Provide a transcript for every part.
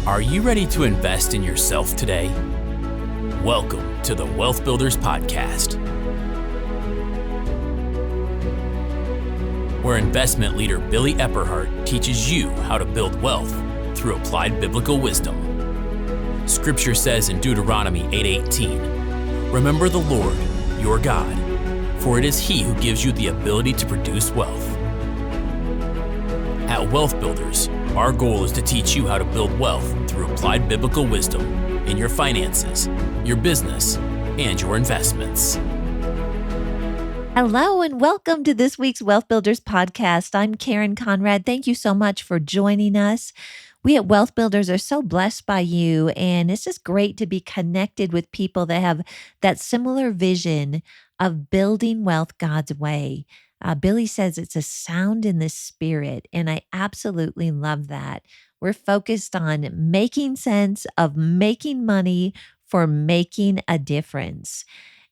Are you ready to invest in yourself today? Welcome to the WealthBuilders Podcast, where investment leader Billy Epperhart teaches you how to build wealth through applied biblical wisdom. Scripture says in Deuteronomy 8:18, "Remember the Lord, your God, for it is He who gives you the ability to produce wealth." At WealthBuilders, our goal is to teach you how to build wealth through applied biblical wisdom in your finances, your business, and your investments. Hello and welcome to this week's WealthBuilders Podcast. I'm Conrad. Thank you so much for joining us. We at WealthBuilders are so blessed by you, and it's just great to be connected with people that have that similar vision of building wealth God's way. Billy says it's a sound in the spirit, and I absolutely love that. We're focused on making sense of making money for making a difference.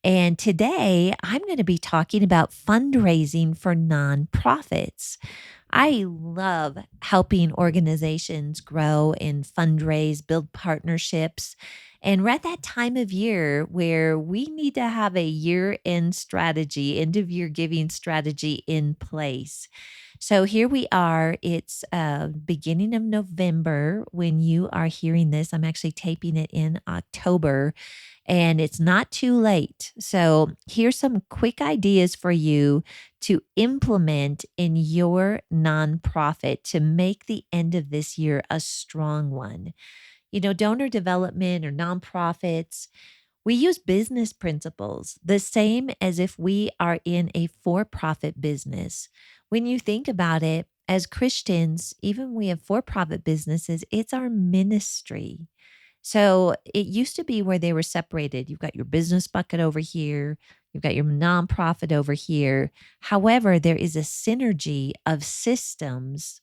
And today I'm going to be talking about fundraising for nonprofits. I love helping organizations grow and fundraise, build partnerships. And we're at that time of year where we need to have a year-end strategy, end-of-year giving strategy in place. So here we are. It's beginning of November when you are hearing this. I'm actually taping it in October, and it's not too late. So here's some quick ideas for you to implement in your nonprofit to make the end of this year a strong one. You know, donor development or nonprofits, we use business principles the same as if we are in a for-profit business. When you think about it, as Christians, even we have for-profit businesses, it's our ministry. So it used to be where they were separated. You've got your business bucket over here, you've got your nonprofit over here. However, there is a synergy of systems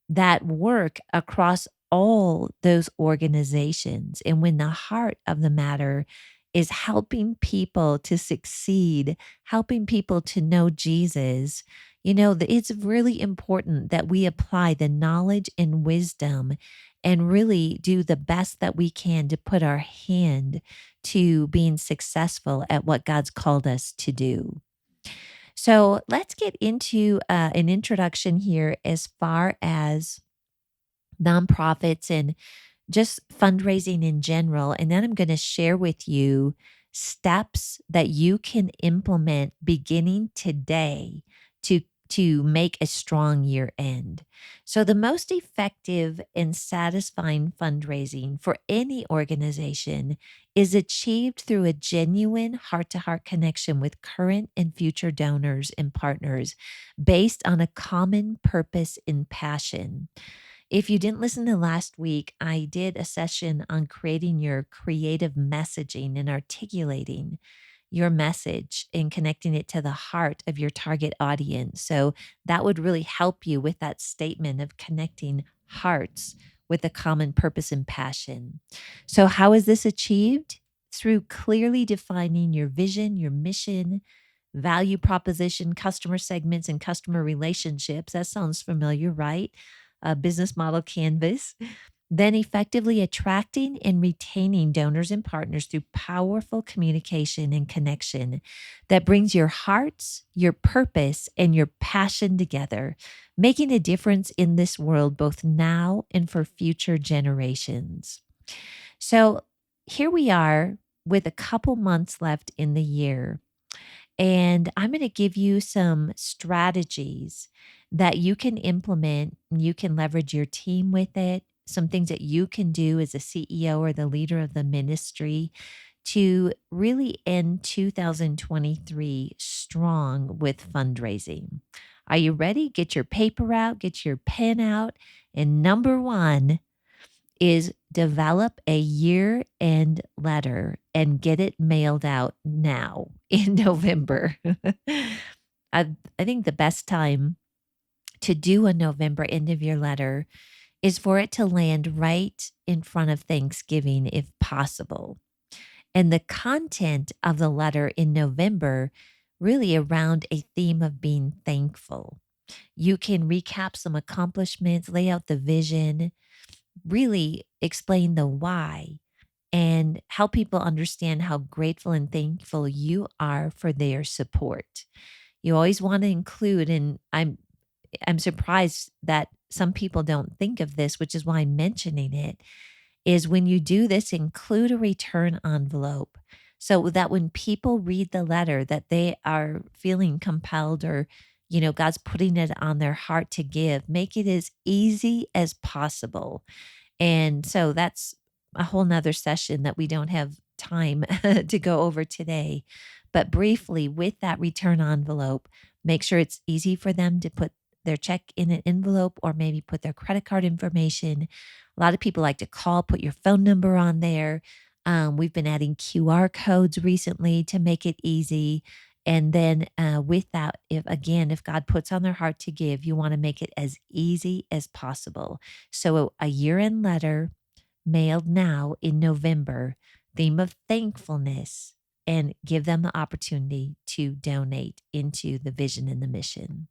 that work across all those organizations. And when the heart of the matter is helping people to succeed, helping people to know Jesus, you know, it's really important that we apply the knowledge and wisdom and really do the best that we can to put our hand to being successful at what God's called us to do. So let's get into an introduction here as far as nonprofits and just fundraising in general. And then I'm going to share with you steps that you can implement beginning today to make a strong year end. So the most effective and satisfying fundraising for any organization is achieved through a genuine heart-to-heart connection with current and future donors and partners based on a common purpose and passion. If you didn't listen to last week, I did a session on creating your creative messaging and articulating your message and connecting it to the heart of your target audience. So that would really help you with that statement of connecting hearts with a common purpose and passion. So how is this achieved? Through clearly defining your vision, your mission, value proposition, customer segments, and customer relationships. That sounds familiar, right? A business model canvas. Then effectively attracting and retaining donors and partners through powerful communication and connection that brings your hearts, your purpose, and your passion together, making a difference in this world both now and for future generations. So here we are with a couple months left in the year. And I'm going to give you some strategies that you can implement. You can leverage your team with it, some things that you can do as a CEO or the leader of the ministry to really end 2023 strong with fundraising. Are you ready? Get your paper out, get your pen out. And number one is develop a year-end letter and get it mailed out now in November. I think the best time to do a November end-of-year letter is for it to land right in front of Thanksgiving if possible. And the content of the letter in November really around a theme of being thankful. You can recap some accomplishments, lay out the vision, really explain the why and help people understand how grateful and thankful you are for their support. You always want to include, and I'm surprised that some people don't think of this, which is why I'm mentioning it, is when you do this, include a return envelope so that when people read the letter that they are feeling compelled or God's putting it on their heart to give, make it as easy as possible. And so that's a whole nother session that we don't have time to go over today. But briefly, with that return envelope, make sure it's easy for them to put their check in an envelope or maybe put their credit card information. A lot of people like to call, put your phone number on there. We've been adding QR codes recently to make it easy. And then with that, if God puts on their heart to give, you want to make it as easy as possible. So a year-end letter mailed now in November, theme of thankfulness, and give them the opportunity to donate into the vision and the mission.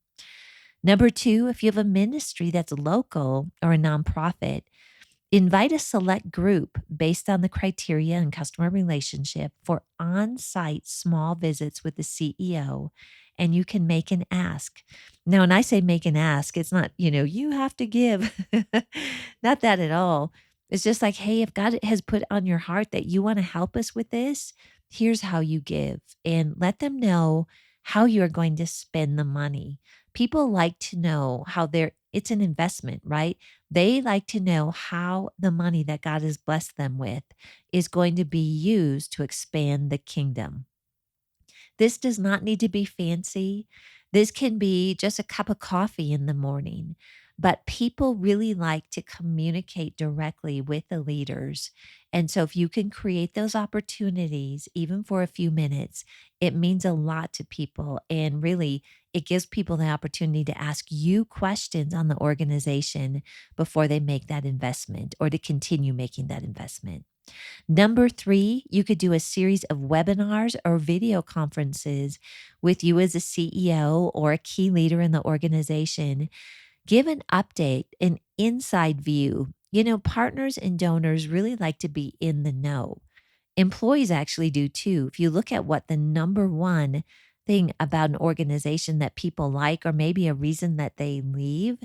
Number 2, if you have a ministry that's local or a nonprofit, invite a select group based on the criteria and customer relationship for on-site small visits with the CEO, and you can make an ask. Now, when I say make an ask, it's not, you have to give. Not that at all. It's just like, hey, if God has put on your heart that you want to help us with this, here's how you give. And let them know how you're going to spend the money. People like to know how it's an investment, right? They like to know how the money that God has blessed them with is going to be used to expand the kingdom. This does not need to be fancy. This can be just a cup of coffee in the morning. But people really like to communicate directly with the leaders. And so if you can create those opportunities, even for a few minutes, it means a lot to people. And really, it gives people the opportunity to ask you questions on the organization before they make that investment or to continue making that investment. Number 3, you could do a series of webinars or video conferences with you as a CEO or a key leader in the organization. Give an update, an inside view. Partners and donors really like to be in the know. Employees actually do too. If you look at what the number one thing about an organization that people like, or maybe a reason that they leave,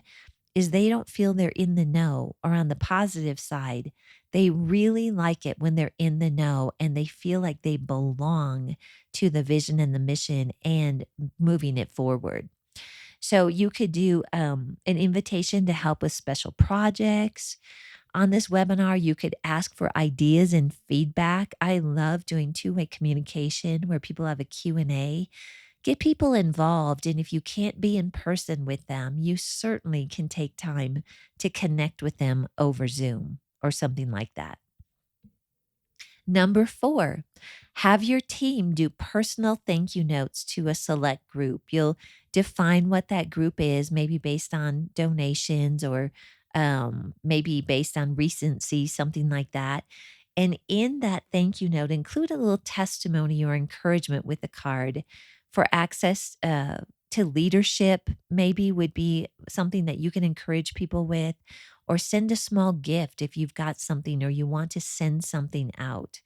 is they don't feel they're in the know. Or on the positive side, they really like it when they're in the know and they feel like they belong to the vision and the mission and moving it forward. So you could do an invitation to help with special projects. On this webinar, you could ask for ideas and feedback. I love doing two-way communication where people have a Q&A. Get people involved, and if you can't be in person with them, you certainly can take time to connect with them over Zoom or something like that. Number 4, have your team do personal thank you notes to a select group. You'll define what that group is, maybe based on donations or maybe based on recency, something like that. And in that thank you note, include a little testimony or encouragement with the card for access to leadership, maybe would be something that you can encourage people with, or send a small gift if you've got something or you want to send something out.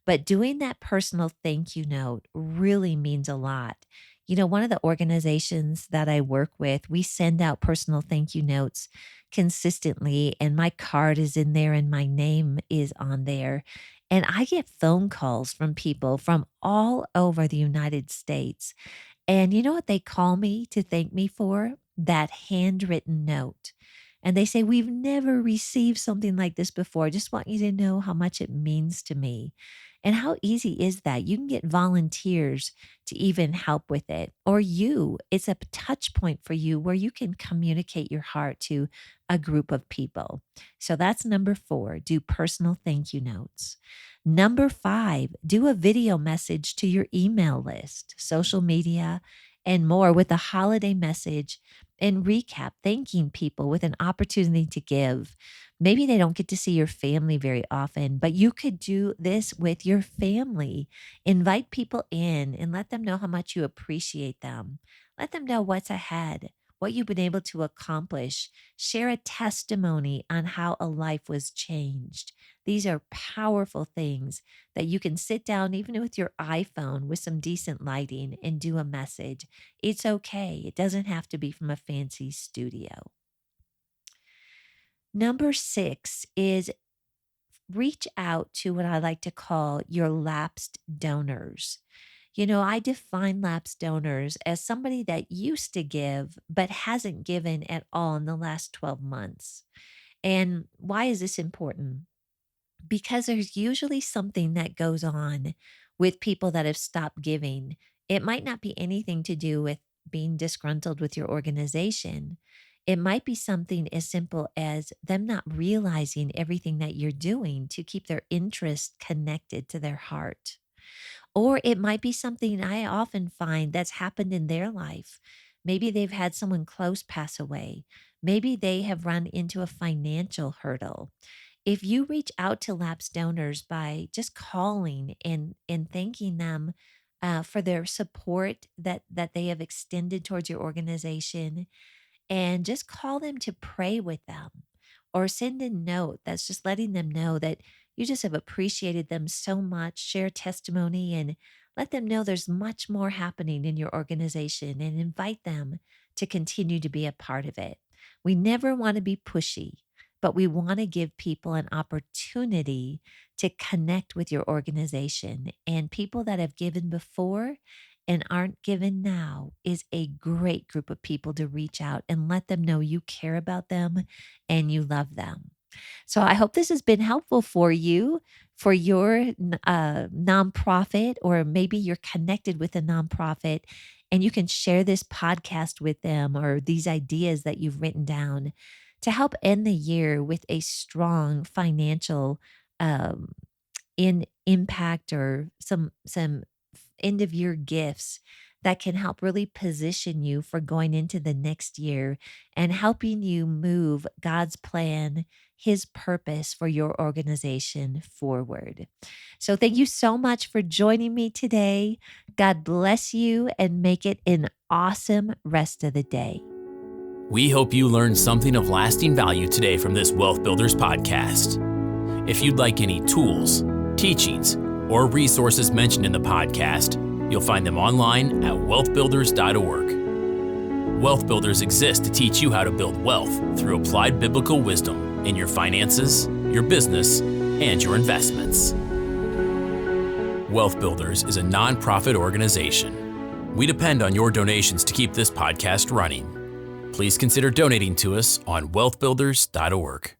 But doing that personal thank you note really means a lot. One of the organizations that I work with, we send out personal thank you notes consistently, and my card is in there and my name is on there. And I get phone calls from people from all over the United States. And you know what they call me to thank me for? That handwritten note. And they say, we've never received something like this before. Just want you to know how much it means to me. And how easy is that? You can get volunteers to even help with it. Or it's a touch point for you where you can communicate your heart to a group of people. So that's number 4, do personal thank you notes. Number 5, do a video message to your email list, social media, and more with a holiday message and recap, thanking people with an opportunity to give. Maybe they don't get to see your family very often, but you could do this with your family. Invite people in and let them know how much you appreciate them. Let them know what's ahead, what you've been able to accomplish. Share a testimony on how a life was changed. These are powerful things that you can sit down, even with your iPhone, with some decent lighting and do a message. It's okay. It doesn't have to be from a fancy studio. Number 6 is reach out to what I like to call your lapsed donors. I define lapsed donors as somebody that used to give but hasn't given at all in the last 12 months. And why is this important? Because there's usually something that goes on with people that have stopped giving. It might not be anything to do with being disgruntled with your organization. It might be something as simple as them not realizing everything that you're doing to keep their interest connected to their heart. Or it might be something I often find that's happened in their life. Maybe they've had someone close pass away. Maybe they have run into a financial hurdle. If you reach out to lapsed donors by just calling and thanking them for their support that they have extended towards your organization, and just call them to pray with them or send a note that's just letting them know that you just have appreciated them so much, share testimony, and let them know there's much more happening in your organization and invite them to continue to be a part of it. We never want to be pushy, but we want to give people an opportunity to connect with your organization. And people that have given before and aren't given now is a great group of people to reach out and let them know you care about them and you love them. So I hope this has been helpful for you, for your nonprofit, or maybe you're connected with a nonprofit and you can share this podcast with them or these ideas that you've written down to help end the year with a strong financial um, impact, or some end of year gifts that can help really position you for going into the next year and helping you move God's plan, His purpose for your organization forward. So thank you so much for joining me today. God bless you and make it an awesome rest of the day. We hope you learned something of lasting value today from this Wealth Builders podcast. If you'd like any tools, teachings, or resources mentioned in the podcast, you'll find them online at wealthbuilders.org. Wealth Builders exists to teach you how to build wealth through applied biblical wisdom in your finances, your business, and your investments. Wealth Builders is a nonprofit organization. We depend on your donations to keep this podcast running. Please consider donating to us on wealthbuilders.org.